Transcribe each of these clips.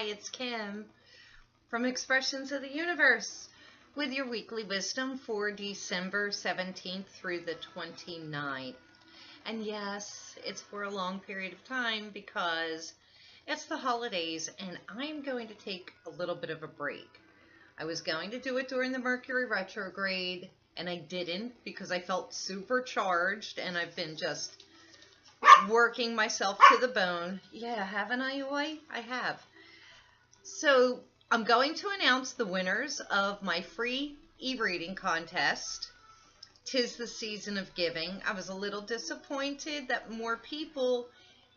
it's Kim from Expressions of the Universe with your weekly wisdom for December 17th through the 29th. And yes, it's for a long period of time because it's the holidays and I'm going to take a little bit of a break. I was going to do it during the Mercury retrograde and I didn't because I felt supercharged and I've been just working myself to the bone. Yeah, haven't I, Oi? I have. So I'm going to announce the winners of my free e-reading contest. 'Tis the season of giving. I was a little disappointed that more people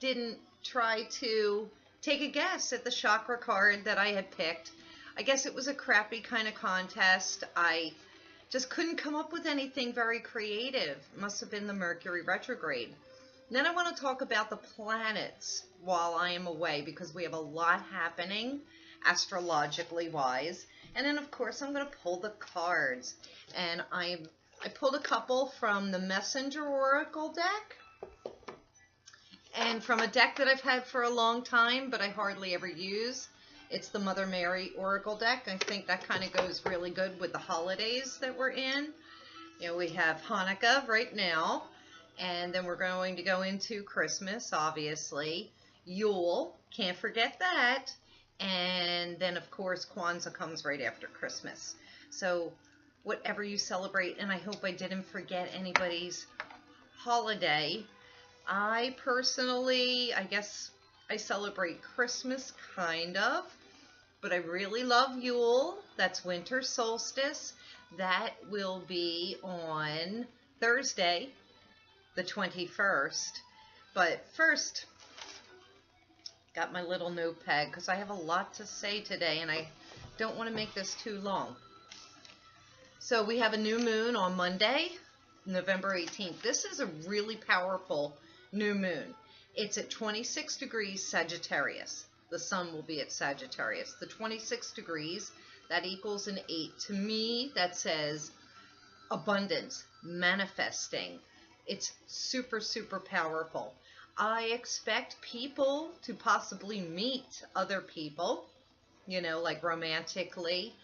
didn't try to take a guess at the chakra card that I had picked. I guess it was a crappy kind of contest. I just couldn't come up with anything very creative. Must have been the Mercury retrograde. Then I want to talk about the planets while I am away because we have a lot happening astrologically wise. And then of course I'm going to pull the cards. And I pulled a couple from the Messenger Oracle deck and from a deck that I've had for a long time but I hardly ever use. It's the Mother Mary Oracle deck. I think that kind of goes really good with the holidays that we're in. You know, we have Hanukkah right now. And then we're going to go into Christmas, obviously. Yule, can't forget that. And then, of course, Kwanzaa comes right after Christmas. So whatever you celebrate, and I hope I didn't forget anybody's holiday. I personally, I guess I celebrate Christmas, kind of. But I really love Yule. That's winter solstice. That will be on Thursday, the 21st. But first, got my little notepad because I have a lot to say today and I don't want to make this too long. So we have a new moon on Monday, November 18th. This is a really powerful new moon. It's at 26 degrees Sagittarius. The sun will be at Sagittarius. The 26 degrees, that equals an 8. To me, that says abundance, manifesting. It's super, super powerful. I expect people to possibly meet other people, you know, like romantically,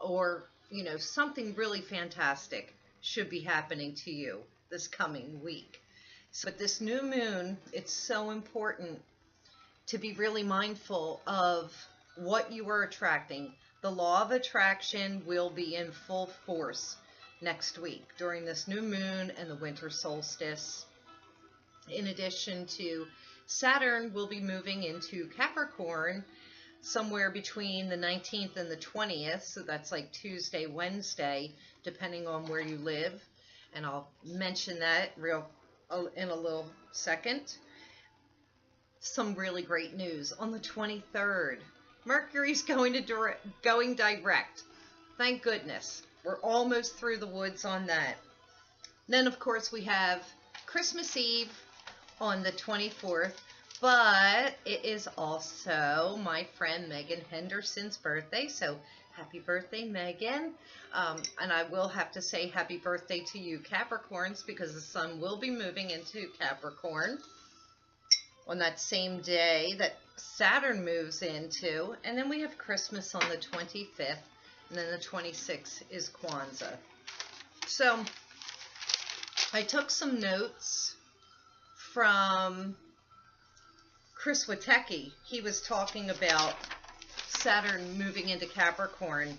or, you know, something really fantastic should be happening to you this coming week. So, but this new moon, it's so important to be really mindful of what you are attracting. The law of attraction will be in full force next week during this new moon and the winter solstice. In addition to Saturn will be moving into Capricorn somewhere between the 19th and the 20th. So that's like Tuesday, Wednesday, depending on where you live. And I'll mention that in a little second. Some really great news. On the 23rd, Mercury's going direct. Thank goodness. We're almost through the woods on that. Then, of course, we have Christmas Eve on the 24th, but it is also my friend Megan Henderson's birthday, so happy birthday, Megan. And I will have to say happy birthday to you, Capricorns, because the sun will be moving into Capricorn on that same day that Saturn moves into. And then we have Christmas on the 25th. And then the 26th is Kwanzaa. So I took some notes from Chris Witecki. He was talking about Saturn moving into Capricorn.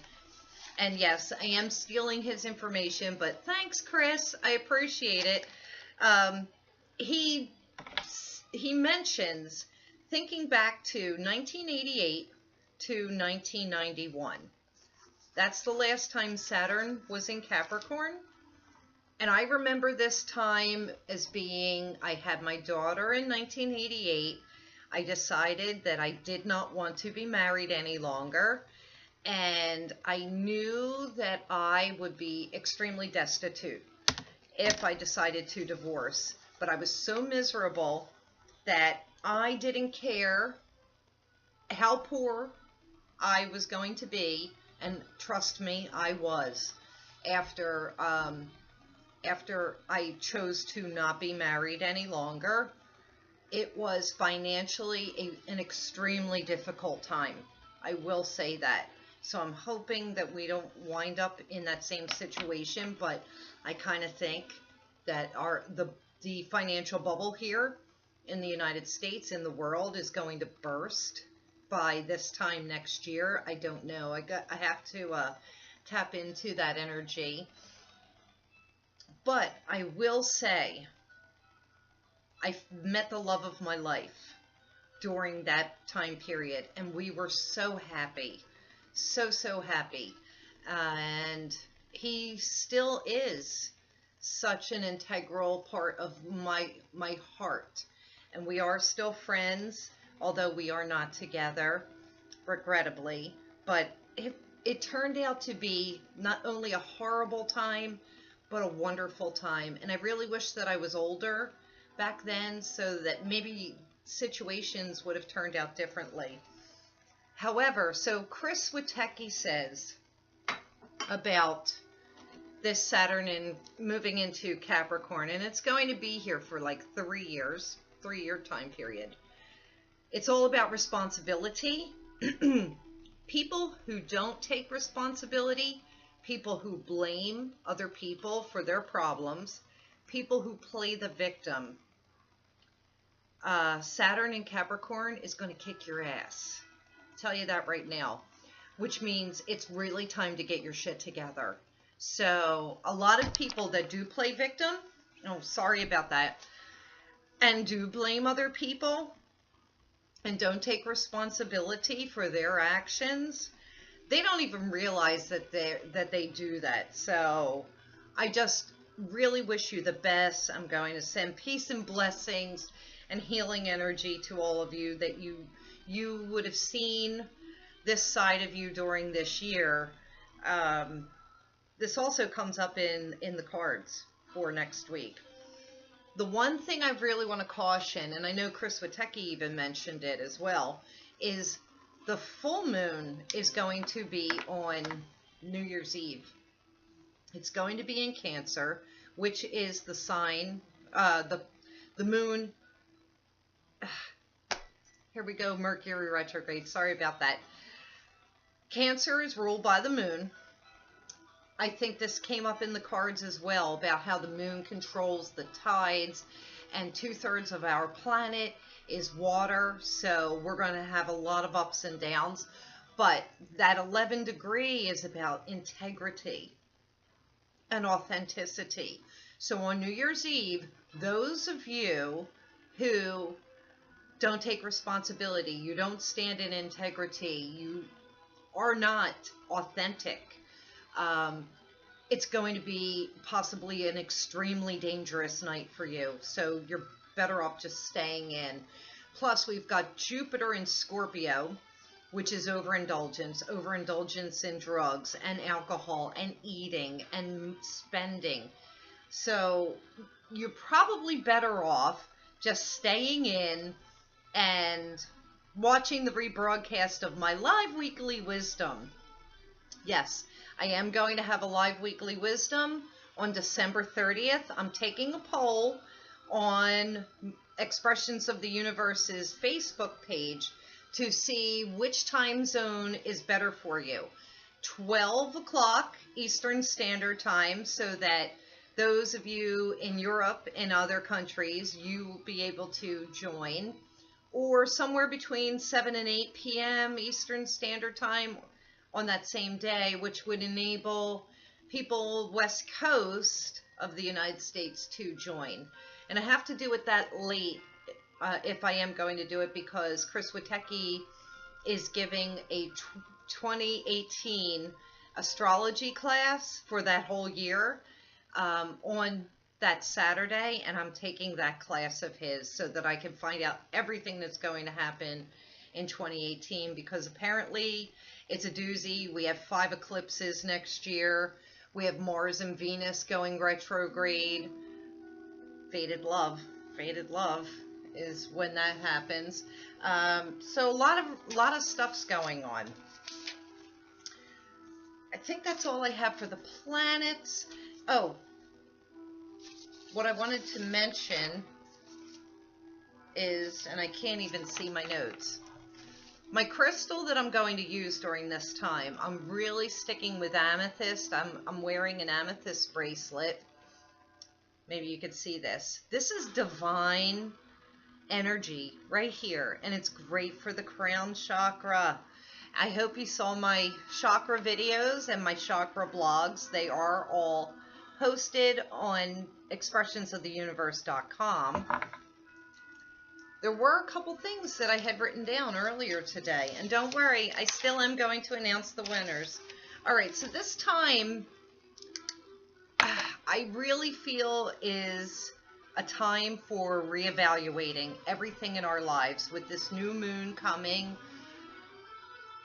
And yes, I am stealing his information, but thanks, Chris. I appreciate it. He mentions thinking back to 1988 to 1991. That's the last time Saturn was in Capricorn. And I remember this time as being, I had my daughter in 1988. I decided that I did not want to be married any longer. And I knew that I would be extremely destitute if I decided to divorce. But I was so miserable that I didn't care how poor I was going to be. And trust me, I was. After I chose to not be married any longer, it was financially an extremely difficult time. I will say that. So I'm hoping that we don't wind up in that same situation, but I kind of think that the financial bubble here in the United States, in the world, is going to burst by this time next year. I don't know. I have to tap into that energy. But I will say, I met the love of my life during that time period, and we were so happy, so happy. And he still is such an integral part of my heart, and we are still friends, although we are not together, regrettably. But it turned out to be not only a horrible time, but a wonderful time. And I really wish that I was older back then, so that maybe situations would have turned out differently. However, so Chris Witecki says about this Saturn and moving into Capricorn, and it's going to be here for like 3 years, 3-year time period. It's all about responsibility. People who don't take responsibility, people who blame other people for their problems, people who play the victim. Saturn in Capricorn is going to kick your ass. I'll tell you that right now, which means it's really time to get your shit together. So a lot of people that do play victim, oh, sorry about that, and do blame other people and don't take responsibility for their actions, they don't even realize that they do that. So I just really wish you the best. I'm going to send peace and blessings and healing energy to all of you, that you would have seen this side of you during this year. This also comes up in the cards for next week. The one thing I really want to caution, and I know Chris Witecki even mentioned it as well, is the full moon is going to be on New Year's Eve. It's going to be in Cancer, which is the sign, the moon. Here we go, Mercury retrograde. Sorry about that. Cancer is ruled by the moon. I think this came up in the cards as well, about how the moon controls the tides, and 2/3 of our planet is water, so we're going to have a lot of ups and downs. But that 11 degree is about integrity and authenticity. So on New Year's Eve, those of you who don't take responsibility, you don't stand in integrity, you are not authentic, it's going to be possibly an extremely dangerous night for you. So you're better off just staying in. Plus, we've got Jupiter in Scorpio, which is overindulgence in drugs and alcohol and eating and spending. So you're probably better off just staying in and watching the rebroadcast of my live weekly wisdom. Yes, I am going to have a live weekly wisdom on December 30th. I'm taking a poll on Expressions of the Universe's Facebook page to see which time zone is better for you. 12 o'clock Eastern Standard Time, so that those of you in Europe and other countries, you will be able to join. Or somewhere between 7 and 8 p.m. Eastern Standard Time on that same day, which would enable people West Coast of the United States to join. And I have to do it that late if I am going to do it, because Chris Witecki is giving a 2018 astrology class for that whole year on that Saturday, and I'm taking that class of his so that I can find out everything that's going to happen in 2018, because apparently it's a doozy. We have 5 eclipses next year. We have Mars and Venus going retrograde. Fated love is when that happens. So a lot of stuff's going on. I think that's all I have for the planets. Oh, what I wanted to mention is, and I can't even see my notes, My crystal that I'm going to use during this time, I'm really sticking with amethyst. I'm wearing an amethyst bracelet. Maybe you could see this. This is divine energy right here, and it's great for the crown chakra. I hope you saw my chakra videos and my chakra blogs. They are all hosted on expressionsoftheuniverse.com. There were a couple things that I had written down earlier today, and don't worry, I still am going to announce the winners. All right, so this time I really feel is a time for reevaluating everything in our lives with this new moon coming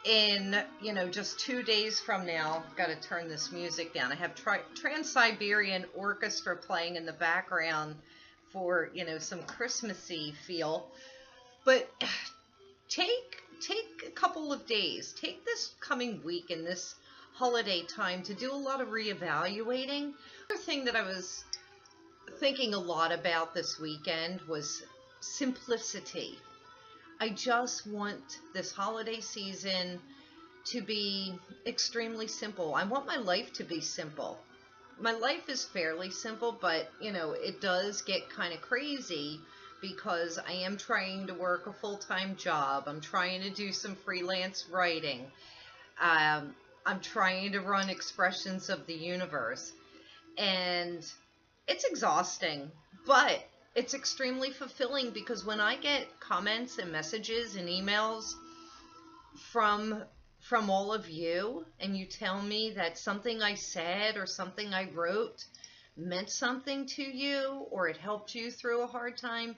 in, just 2 days from now. Got to turn this music down. I have Trans-Siberian Orchestra playing in the background for, some Christmassy feel. But take a couple of days. Take this coming week and this holiday time to do a lot of reevaluating. Another thing that I was thinking a lot about this weekend was simplicity. I just want this holiday season to be extremely simple. I want my life to be simple. My life is fairly simple, but it does get kind of crazy because I am trying to work a full-time job. I'm trying to do some freelance writing. I'm trying to run Expressions of the Universe, and it's exhausting, but it's extremely fulfilling because when I get comments and messages and emails from all of you, and you tell me that something I said or something I wrote meant something to you, or it helped you through a hard time,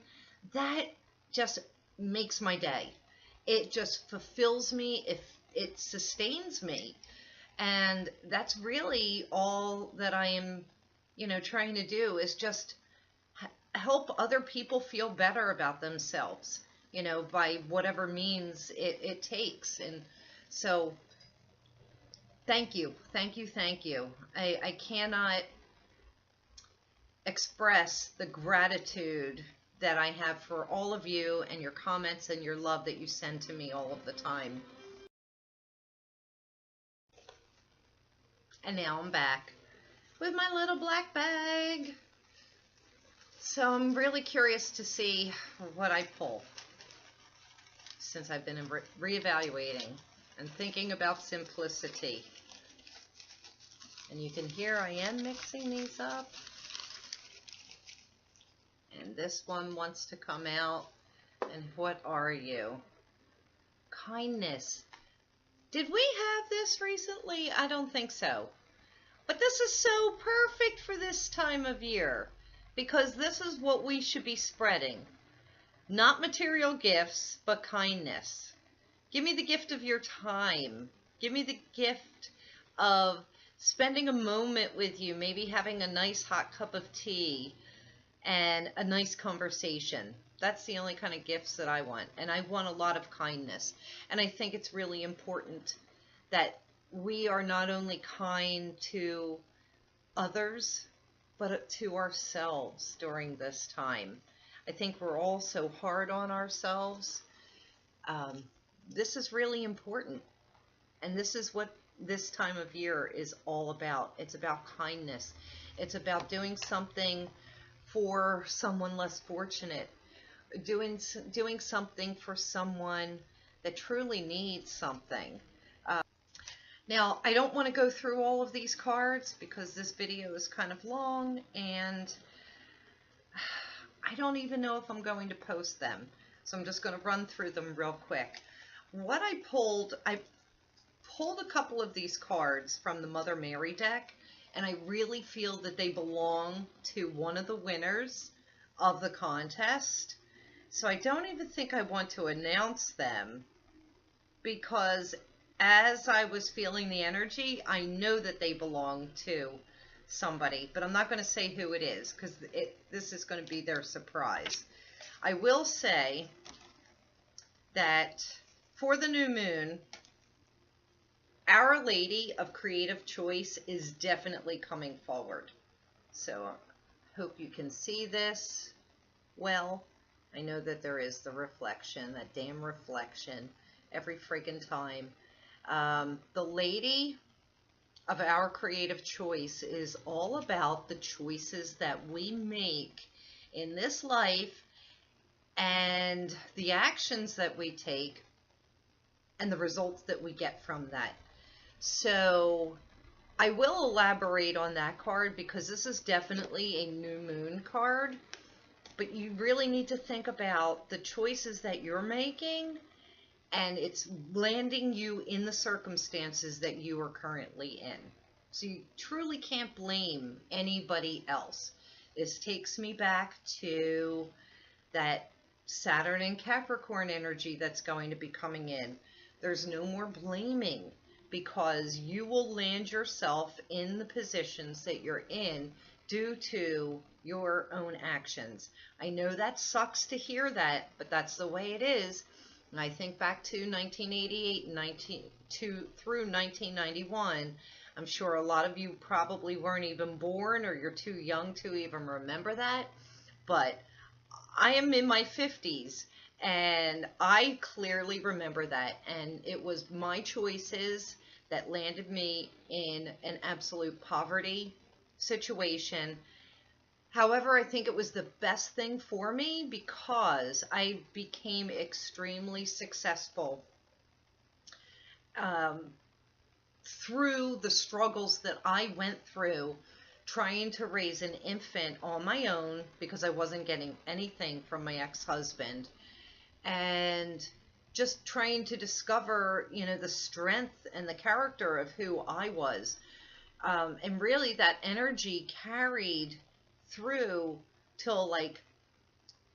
that just makes my day. It just fulfills me. It sustains me. And that's really all that I am, trying to do, is just help other people feel better about themselves, by whatever means it takes. And so thank you. I cannot express the gratitude that I have for all of you and your comments and your love that you send to me all of the time. And now I'm back with my little black bag. So I'm really curious to see what I pull, since I've been reevaluating and thinking about simplicity. And you can hear I am mixing these up. And this one wants to come out. And what are you? Kindness. Did we have this recently? I don't think so. But this is so perfect for this time of year, because this is what we should be spreading. Not material gifts, but kindness. Give me the gift of your time. Give me the gift of spending a moment with you, maybe having a nice hot cup of tea and a nice conversation. That's the only kind of gifts that I want. And I want a lot of kindness. And I think it's really important that we are not only kind to others, but to ourselves during this time. I think we're all so hard on ourselves. This is really important. And this is what this time of year is all about. It's about kindness. It's about doing something for someone less fortunate. Doing something for someone that truly needs something. Now, I don't want to go through all of these cards because this video is kind of long, and I don't even know if I'm going to post them. So I'm just going to run through them real quick. What I pulled a couple of these cards from the Mother Mary deck, and I really feel that they belong to one of the winners of the contest. So I don't even think I want to announce them, because as I was feeling the energy, I know that they belong to somebody, but I'm not going to say who it is, because this is going to be their surprise. I will say that for the new moon, Our Lady of Creative Choice is definitely coming forward. So I hope you can see this well. I know that there is the reflection, that damn reflection. every friggin' time. The Lady of Our Creative Choice is all about the choices that we make in this life and the actions that we take and the results that we get from that. So I will elaborate on that card because this is definitely a new moon card, but you really need to think about the choices that you're making, and it's landing you in the circumstances that you are currently in. So you truly can't blame anybody else. This takes me back to that Saturn and Capricorn energy that's going to be coming in. There's no more blaming, because you will land yourself in the positions that you're in due to your own actions. I know that sucks to hear that, but that's the way it is. And I think back to 1988 and through 1991. I'm sure a lot of you probably weren't even born, or you're too young to even remember that. But I am in my 50s, and I clearly remember that. And it was my choices that landed me in an absolute poverty situation. However, I think it was the best thing for me because I became extremely successful through the struggles that I went through trying to raise an infant on my own because I wasn't getting anything from my ex-husband, and just trying to discover, the strength and the character of who I was. And really that energy carried through till like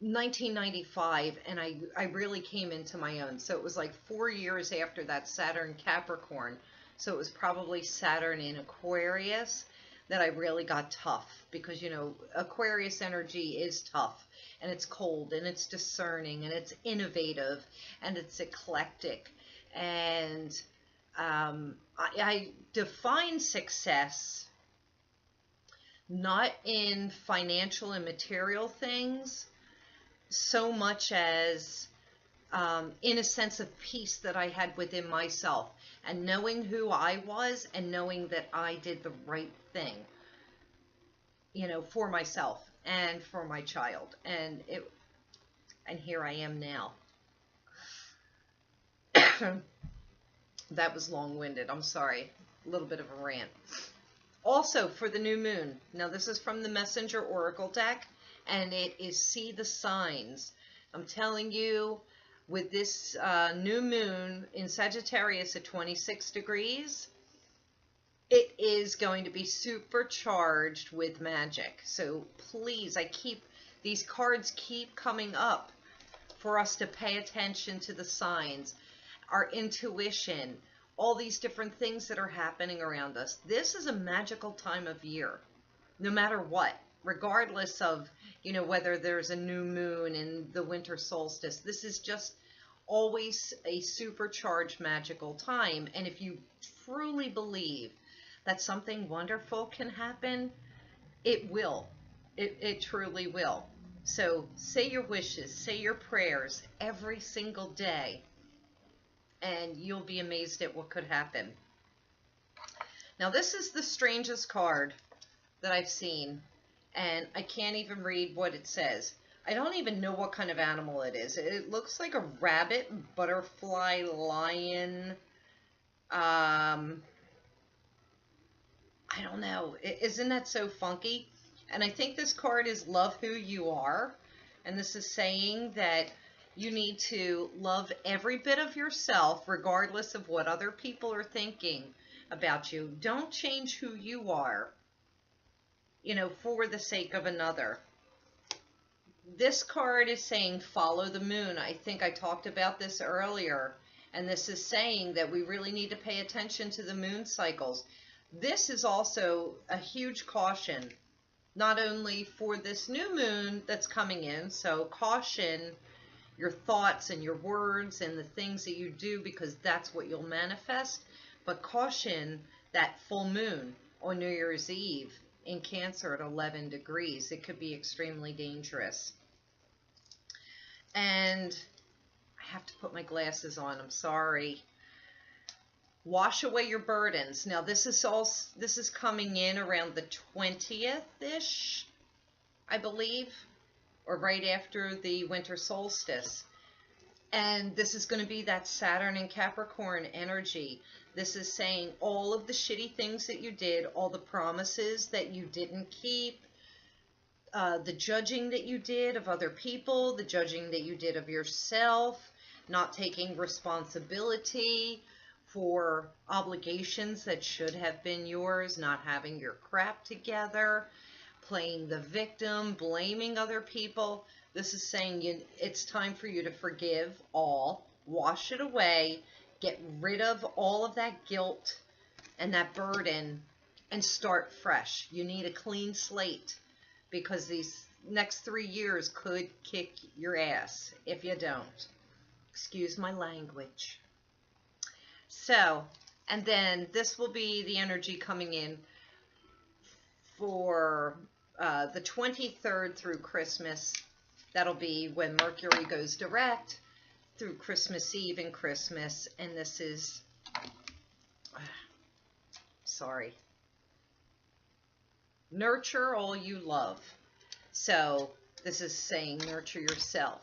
1995, and I really came into my own. So it was like 4 years after that Saturn Capricorn. So it was probably Saturn in Aquarius that I really got tough, because, Aquarius energy is tough, and it's cold, and it's discerning, and it's innovative, and it's eclectic. And I define success not in financial and material things so much as in a sense of peace that I had within myself, and knowing who I was, and knowing that I did the right thing, for myself and for my child. And here I am now. That was long-winded. I'm sorry. A little bit of a rant. Also, for the new moon. Now, this is from the Messenger Oracle deck, and it is See the Signs. I'm telling you, with this new moon in Sagittarius at 26 degrees, it is going to be supercharged with magic. So please, these cards keep coming up for us to pay attention to the signs, our intuition, all these different things that are happening around us. This is a magical time of year, no matter what, regardless of, whether there's a new moon in the winter solstice. This is just always a supercharged magical time. And if you truly believe that something wonderful can happen, it will. It truly will. So say your wishes, say your prayers every single day, and you'll be amazed at what could happen. Now, this is the strangest card that I've seen, and I can't even read what it says. I don't even know what kind of animal it is. It looks like a rabbit, butterfly, lion. I don't know. Isn't that so funky? And I think this card is Love Who You Are. And this is saying that you need to love every bit of yourself, regardless of what other people are thinking about you. Don't change who you are, for the sake of another. This card is saying follow the moon. I think I talked about this earlier. And this is saying that we really need to pay attention to the moon cycles. This is also a huge caution, not only for this new moon that's coming in, so caution your thoughts and your words and the things that you do, because that's what you'll manifest, but caution that full moon on New Year's Eve in Cancer at 11 degrees. It could be extremely dangerous. And have to put my glasses on. I'm sorry. Wash away your burdens. Now this is coming in around the 20th-ish, I believe, or right after the winter solstice. And this is going to be that Saturn and Capricorn energy. This is saying all of the shitty things that you did, all the promises that you didn't keep, the judging that you did of other people, the judging that you did of yourself, not taking responsibility for obligations that should have been yours, not having your crap together, playing the victim, blaming other people. This is saying it's time for you to forgive all, wash it away, get rid of all of that guilt and that burden, and start fresh. You need a clean slate, because these next 3 years could kick your ass if you don't. Excuse my language. So, and then this will be the energy coming in for the 23rd through Christmas. That'll be when Mercury goes direct through Christmas Eve and Christmas. And this is, sorry, nurture all you love. So this is saying nurture yourself,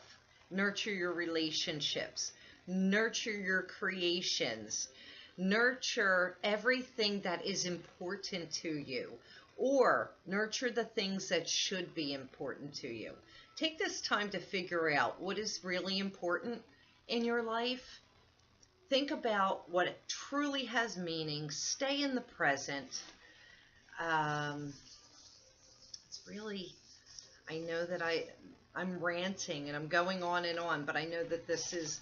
nurture your relationships, nurture your creations, nurture everything that is important to you, or nurture the things that should be important to you. Take this time to figure out what is really important in your life. Think about what it truly has meaning. Stay in the present. It's really, I know that I'm ranting and I'm going on, but I know that this is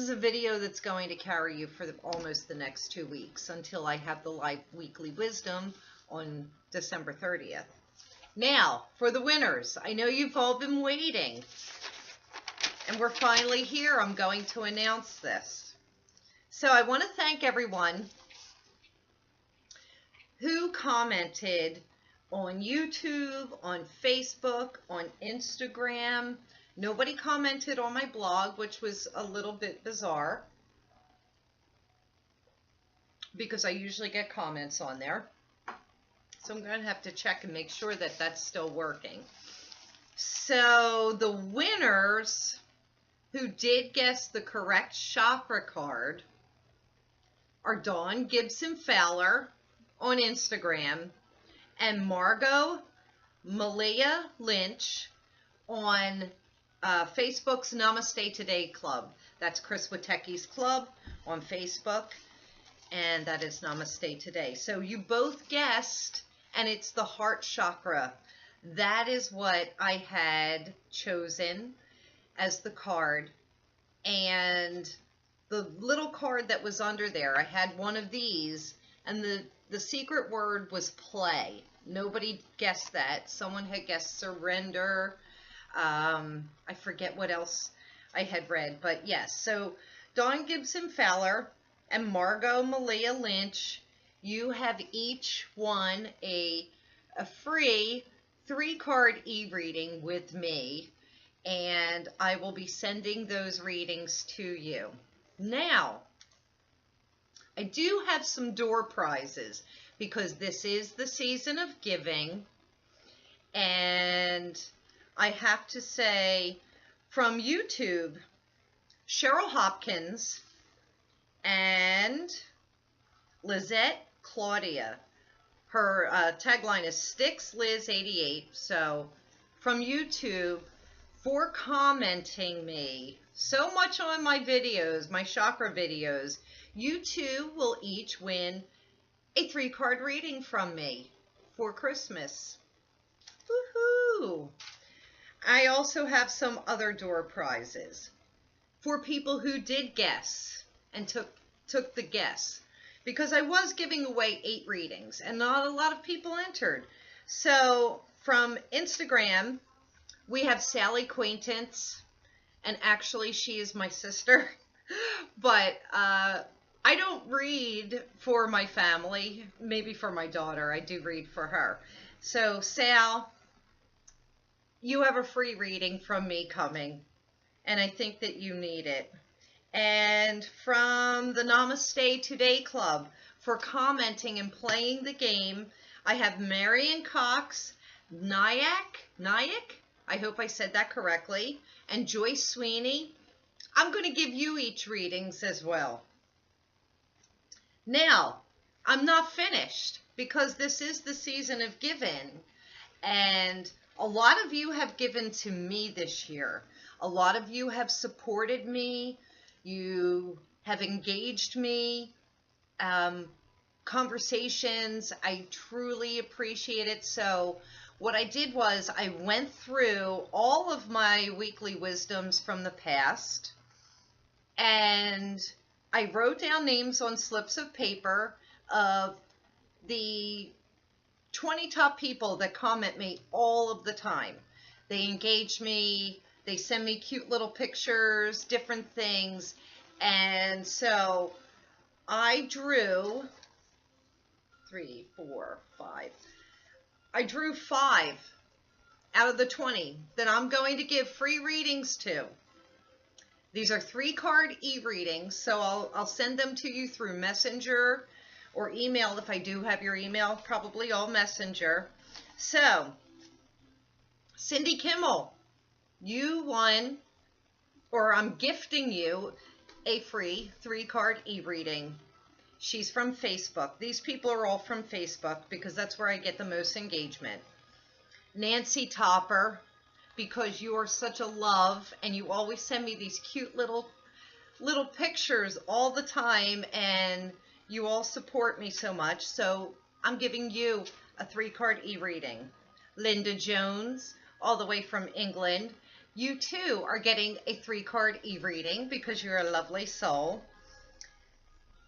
a video that's going to carry you for almost the next 2 weeks until I have the live weekly wisdom on December 30th. Now, for the winners, I know you've all been waiting, and we're finally here. I'm going to announce this. So I want to thank everyone who commented on YouTube, on Facebook, on Instagram. Nobody commented on my blog, which was a little bit bizarre, because I usually get comments on there. So I'm going to have to check and make sure that that's still working. So the winners who did guess the correct chakra card are Dawn Gibson Fowler on Instagram and Margot Malia Lynch on Facebook's Namaste Today Club. That's Chris Witecki's club on Facebook, and that is Namaste Today. So you both guessed, and it's the heart chakra. That is what I had chosen as the card. And the little card that was under there, I had one of these, and the secret word was play. Nobody guessed that. Someone had guessed surrender. I forget what else I had read, but yes. So Dawn Gibson Fowler and Margot Malia Lynch, you have each won a free 3-card e-reading with me, and I will be sending those readings to you. Now, I do have some door prizes, because this is the season of giving, and I have to say, from YouTube, Cheryl Hopkins and Lizette Claudia. Her tagline is Sticks Liz 88. So from YouTube, for commenting me so much on my videos, my chakra videos, you two will each win a 3-card reading from me for Christmas. Woohoo! I also have some other door prizes for people who did guess and took the guess, because I was giving away 8 readings and not a lot of people entered. So from Instagram, we have Sally Quaintance, and actually she is my sister, but I don't read for my family, maybe for my daughter. I do read for her. So Sal, you have a free reading from me coming. and I think that you need it. And from the Namaste Today Club for commenting and playing the game, I have Marion Cox, Nyack, I hope I said that correctly, and Joyce Sweeney. I'm going to give you each readings as well. Now, I'm not finished because this is the season of giving, and a lot of you have given to me this year. A lot of you have supported me. You have engaged me. Conversations. I truly appreciate it. So what I did was I went through all of my weekly wisdoms from the past, and I wrote down names on slips of paper of the 20 top people that comment me all of the time. They engage me, they send me cute little pictures, different things. And so I drew 3, 4, 5. I drew 5 out of the 20 that I'm going to give free readings to. These are 3-card e-readings, so I'll send them to you through Messenger or email if I do have your email, probably all Messenger. So, Cindy Kimmel, you won, or I'm gifting you a free 3-card e-reading. She's from Facebook. These people are all from Facebook because that's where I get the most engagement. Nancy Topper, because you are such a love and you always send me these cute little pictures all the time, and you all support me so much. So I'm giving you a 3-card e-reading. Linda Jones, all the way from England. You too are getting a 3-card e-reading because you're a lovely soul.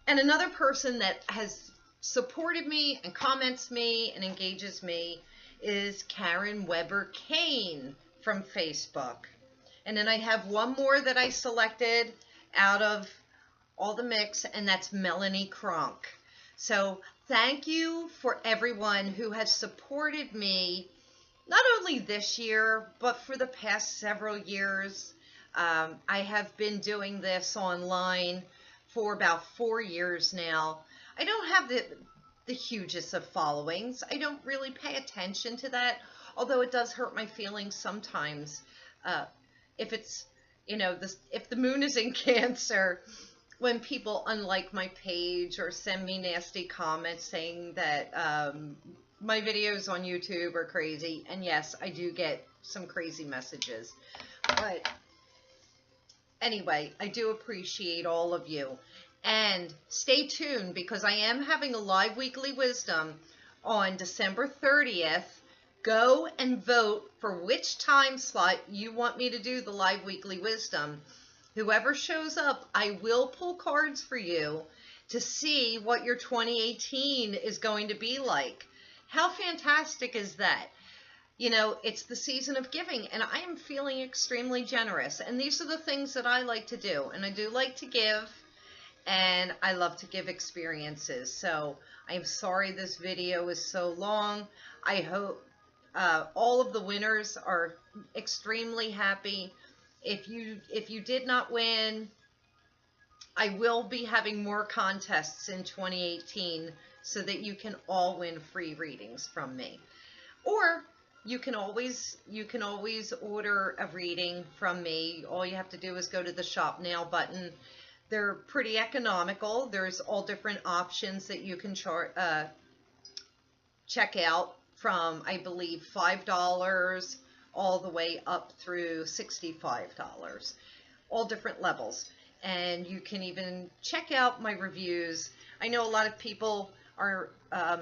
And another person that has supported me and comments me and engages me is Karen Weber Kane from Facebook. And then I have one more that I selected out of all the mix, and that's Melanie Kronk. So thank you for everyone who has supported me, not only this year, but for the past several years. I have been doing this online for about 4 years now. I don't have the hugest of followings. I don't really pay attention to that, although it does hurt my feelings sometimes. If it's, if the moon is in Cancer, when people unlike my page or send me nasty comments saying that my videos on YouTube are crazy. And yes, I do get some crazy messages. But anyway, I do appreciate all of you. And stay tuned because I am having a live weekly wisdom on December 30th. Go and vote for which time slot you want me to do the live weekly wisdom. Whoever shows up, I will pull cards for you to see what your 2018 is going to be like. How fantastic is that? It's the season of giving, and I am feeling extremely generous. And these are the things that I like to do. And I do like to give, and I love to give experiences. So I'm sorry this video is so long. I hope all of the winners are extremely happy. If you did not win, I will be having more contests in 2018 so that you can all win free readings from me. Or you can always order a reading from me. All you have to do is go to the Shop Now button. They're pretty economical. There's all different options that you can check out from, I believe, $5 all the way up through $65, all different levels. And you can even check out my reviews. I know a lot of people are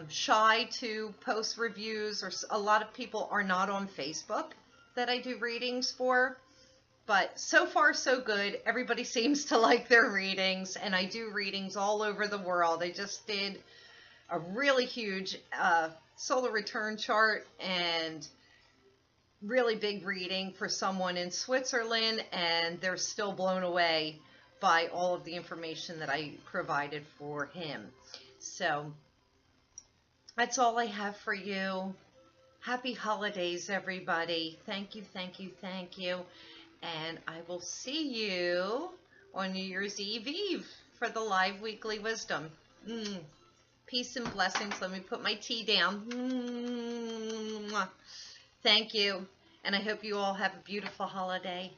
shy to post reviews, or a lot of people are not on Facebook that I do readings for. But so far, so good. Everybody seems to like their readings, and I do readings all over the world. I just did a really huge solar return chart and really big reading for someone in Switzerland, and they're still blown away by all of the information that I provided for him. So that's all I have for you. Happy holidays, everybody. Thank you, thank you, thank you. And I will see you on New Year's Eve for the live weekly wisdom. Peace and blessings. Let me put my tea down. Thank you. And I hope you all have a beautiful holiday.